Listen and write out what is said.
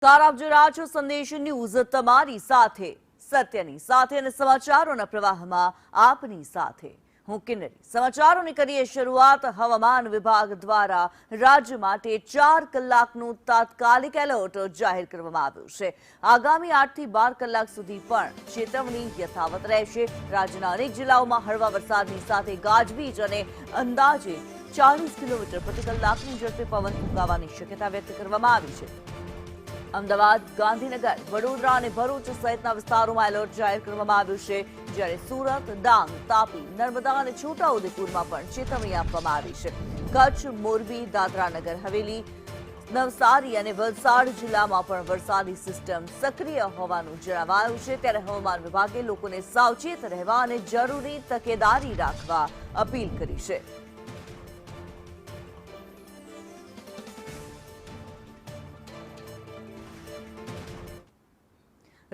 આપજો સંદેશ ન્યૂઝ તમારી સાથે સત્યની સાથે અને સમાચારોના પ્રવાહમાં આપની સાથે હું કિન્નરી સમાચારોની કરીએ શરૂઆત હવામાન વિભાગ દ્વારા રાજ્ય માટે 4 કલાકનું તાત્કાલિક એલર્ટ જાહેર કરવામાં આવ્યું છે આગામી 8 થી 12 કલાક સુધી પણ ચેતવણી યથાવત રહેશે રાજ્યના અનેક જિલ્લાઓમાં હળવા વરસાદની સાથે ગાજવીજ અને અંદાજે 40 કિલોમીટર પ્રતિ કલાકની ઝડપે પવન ફૂંકાવાની શક્યતા વ્યક્ત કરવામાં આવી છે અમદાવાદ ગાંધીનગર વડોદરા અને ભરૂચ સહિતના વિસ્તારોમાં એલર્ટ જાહેર કરવામાં આવ્યું છે જ્યારે સુરત ડાંગ તાપી નર્મદા અને છોટાઉદેપુરમાં પણ ચેતવણી આપવામાં આવી છે કચ્છ મોરબી દાદરા નગર હવેલી નવસારી અને વલસાડ જિલ્લામાં પણ વરસાદી સિસ્ટમ સક્રિય હોવાનું જણાવાયું છે ત્યારે હવામાન વિભાગે લોકોને સાવચેત રહેવા અને જરૂરી તકેદારી રાખવા અપીલ કરી છે